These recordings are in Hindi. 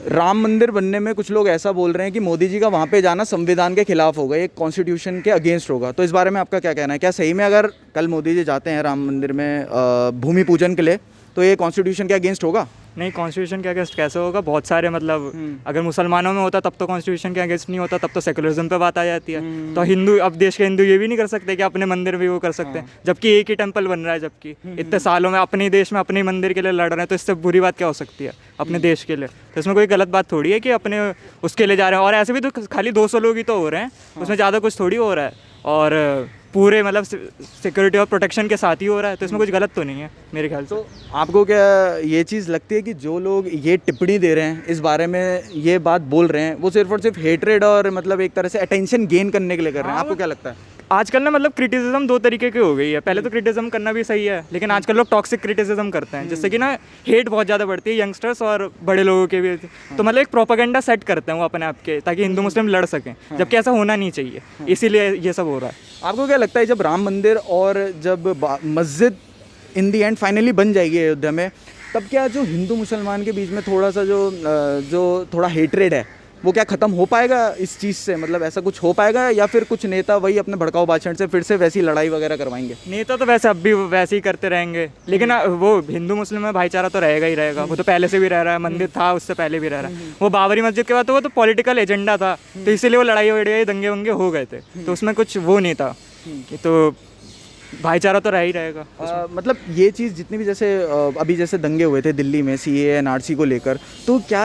राम मंदिर बनने में कुछ लोग ऐसा बोल रहे हैं कि मोदी जी का वहाँ पे जाना संविधान के खिलाफ होगा, ये कॉन्स्टिट्यूशन के अगेंस्ट होगा। तो इस बारे में आपका क्या कहना है? क्या सही में अगर कल मोदी जी जाते हैं राम मंदिर में भूमि पूजन के लिए तो ये कॉन्स्टिट्यूशन के अगेंस्ट होगा? नहीं, कॉन्स्टिट्यूशन के अगेंस्ट कैसे होगा? बहुत सारे मतलब अगर मुसलमानों में होता तब तो कॉन्स्टिट्यूशन के अगेंस्ट नहीं होता, तब तो सेकुलरिज्म पे बात आ जाती है। तो हिंदू, अब देश के हिंदू ये भी नहीं कर सकते कि अपने मंदिर भी वो कर सकते हैं, जबकि एक ही टेंपल बन रहा है, जबकि इतने सालों में अपने देश में अपने मंदिर के लिए लड़ रहे हैं। तो इससे बुरी बात क्या हो सकती है अपने देश के लिए? तो इसमें कोई गलत बात थोड़ी है कि अपने उसके लिए जा रहे हैं। और ऐसे भी तो खाली 200 लोग ही तो हो रहे हैं, उसमें ज़्यादा कुछ थोड़ी हो रहा है, और पूरे मतलब सिक्योरिटी और प्रोटेक्शन के साथ ही हो रहा है। तो इसमें कुछ गलत तो नहीं है मेरे ख्याल से। तो आपको क्या ये चीज़ लगती है कि जो लोग ये टिप्पणी दे रहे हैं, इस बारे में ये बात बोल रहे हैं, वो सिर्फ और सिर्फ हेटरेड और मतलब एक तरह से अटेंशन गेन करने के लिए कर रहे हैं? आपको क्या लगता है? आजकल ना मतलब क्रिटिसिज्म 2 तरीके की हो गई है। पहले तो क्रिटिसिज्म करना भी सही है, लेकिन आजकल लोग टॉक्सिक क्रिटिसिज्म करते हैं, जिससे कि ना हेट बहुत ज़्यादा बढ़ती है यंगस्टर्स और बड़े लोगों के भी। तो मतलब एक प्रोपेगेंडा सेट करते हैं वो अपने आप के, ताकि हिंदू मुस्लिम लड़ सकें, जबकि ऐसा होना नहीं चाहिए। इसीलिए ये सब हो रहा है। आपको क्या लगता है जब राम मंदिर और जब मस्जिद इन दी एंड फाइनली बन जाएगी अयोध्या में, तब क्या जो हिंदू मुसलमान के बीच में थोड़ा सा जो थोड़ा हेटरेड है वो क्या ख़त्म हो पाएगा इस चीज़ से? मतलब ऐसा कुछ हो पाएगा, या फिर कुछ नेता वही अपने भड़काऊ भाषण से फिर से वैसी लड़ाई वगैरह करवाएंगे? नेता तो वैसे अब भी वैसे ही करते रहेंगे, लेकिन वो हिंदू मुस्लिम में भाईचारा तो रहेगा ही रहेगा। वो तो पहले से भी रह रहा है, मंदिर था उससे पहले भी रह रहा है। वो बाबरी मस्जिद के बाद तो वो तो पॉलिटिकल एजेंडा था, तो इसीलिए वो लड़ाई वड़ाई दंगे वंगे हो गए थे। तो उसमें कुछ वो नहीं था, तो भाईचारा तो रह ही रहेगा। मतलब ये चीज़ जितनी भी जैसे अभी जैसे दंगे हुए थे दिल्ली में CAA NRC को लेकर, तो क्या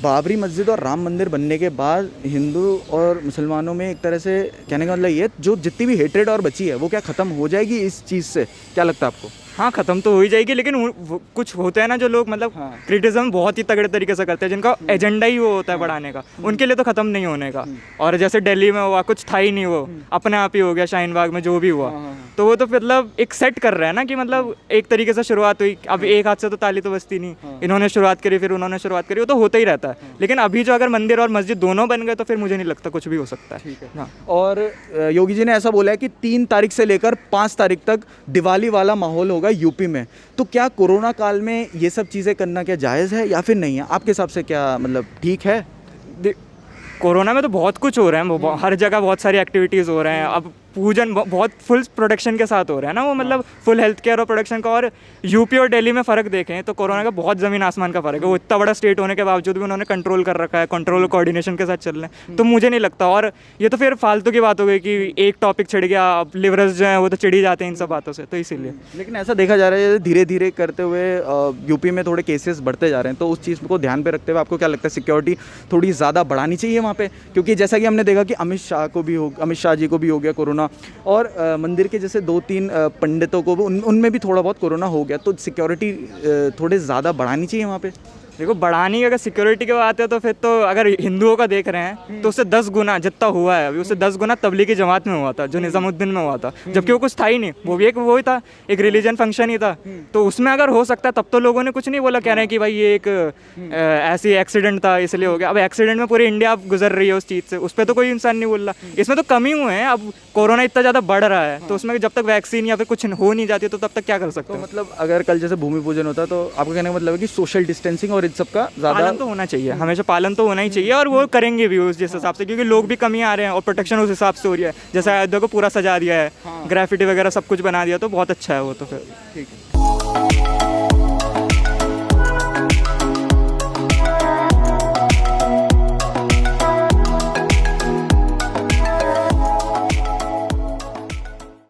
बाबरी मस्जिद और राम मंदिर बनने के बाद हिंदू और मुसलमानों में एक तरह से, कहने का मतलब ये, जो जितनी भी हेट्रेड और बची है वो क्या ख़त्म हो जाएगी इस चीज़ से? क्या लगता है आपको? हाँ, ख़त्म तो हो ही जाएगी, लेकिन कुछ होते हैं ना जो लोग मतलब क्रिटिसिज्म बहुत ही तगड़े तरीके से करते हैं, जिनका एजेंडा ही वो होता है बढ़ाने का, उनके लिए तो ख़त्म नहीं होने का। और जैसे दिल्ली में हुआ, कुछ था ही नहीं, वो अपने आप ही हो गया। शाहीन बाग में जो भी हुआ, तो वो तो मतलब एक सेट कर रहा है ना कि मतलब एक तरीके से शुरुआत हुई। अब एक हाथ से तो ताली तो बजती नहीं, इन्होंने शुरुआत करी फिर उन्होंने शुरुआत करी, वो तो होता ही रहता है। लेकिन अभी जो अगर मंदिर और मस्जिद दोनों बन गए तो फिर मुझे नहीं लगता कुछ भी हो सकता है। हाँ। और योगी जी ने ऐसा बोला है कि 3 तारीख से लेकर 5 तारीख तक दिवाली वाला माहौल होगा यूपी में। तो क्या कोरोना काल में ये सब चीज़ें करना क्या जायज़ है या फिर नहीं है? आपके हिसाब से क्या मतलब ठीक है? कोरोना में तो बहुत कुछ हो रहा है, हर जगह बहुत सारी एक्टिविटीज़ हो रहे हैं। अब पूजन बहुत फुल प्रोटेक्शन के साथ हो रहा है ना, वो मतलब फुल हेल्थ केयर और प्रोटेक्शन का। और यूपी और दिल्ली में फ़र्क देखें तो कोरोना का बहुत ज़मीन आसमान का फ़र्क है। वो इतना बड़ा स्टेट होने के बावजूद भी उन्होंने कंट्रोल कर रखा है, कंट्रोल कोऑर्डिनेशन के साथ चल रहे हैं। तो मुझे नहीं लगता, और ये तो फिर फालतू की बात हो गई कि एक टॉपिक छिड़ गया, अब लिवरर्स जो हैं वो तो चिड़ ही जाते हैं इन सब बातों से, तो इसीलिए। लेकिन ऐसा देखा जा रहा है धीरे धीरे करते हुए यूपी में थोड़े केसेस बढ़ते जा रहे हैं, तो उस चीज़ को ध्यान पे रखते हुए आपको क्या लगता है सिक्योरिटी थोड़ी ज़्यादा बढ़ानी चाहिए वहाँ पे? क्योंकि जैसा कि हमने देखा कि अमित शाह जी को भी हो गया कोरोना, और मंदिर के जैसे 2-3 पंडितों को भी उनमें भी थोड़ा बहुत कोरोना हो गया, तो सिक्योरिटी थोड़े ज़्यादा बढ़ानी चाहिए वहाँ पे? देखो, बढ़ानी की अगर सिक्योरिटी की बात है तो फिर तो अगर हिंदुओं का देख रहे हैं तो उससे 10 गुना जितना हुआ है अभी, उससे 10 गुना तबलीगी जमात में हुआ था जो निज़ामुद्दीन में हुआ था, जबकि वो कुछ था ही नहीं। वो भी वो ही था, एक रिलीजन फंक्शन ही था। तो उसमें अगर हो सकता है तब तो लोगों ने कुछ नहीं बोला, कह रहे हैं कि भाई ये एक ऐसी एक्सीडेंट था इसलिए हो गया। अब एक्सीडेंट में पूरी इंडिया गुजर रही है उस चीज़ से, उस पर तो कोई इंसान नहीं बोल रहा। इसमें तो कमी हुए हैं, अब कोरोना इतना ज़्यादा बढ़ रहा है, तो उसमें जब तक वैक्सीन या फिर कुछ हो नहीं जाती तो तब तक क्या कर सकते हो? मतलब अगर कल जैसे भूमि पूजन होता तो आपका कहने का मतलब है कि सोशल डिस्टेंसिंग और इन सब का ज़्यादा पालन तो होना चाहिए, हमेशा पालन तो होना ही चाहिए, और वो करेंगे भी उस जिस हिसाब से, क्योंकि लोग भी कम ही आ रहे हैं और प्रोटेक्शन उस हिसाब से हो रही है। जैसे अयोध्या को पूरा सजा दिया है, ग्राफिटी वगैरह सब कुछ बना दिया, तो बहुत अच्छा है वो तो फिर। ठीक है।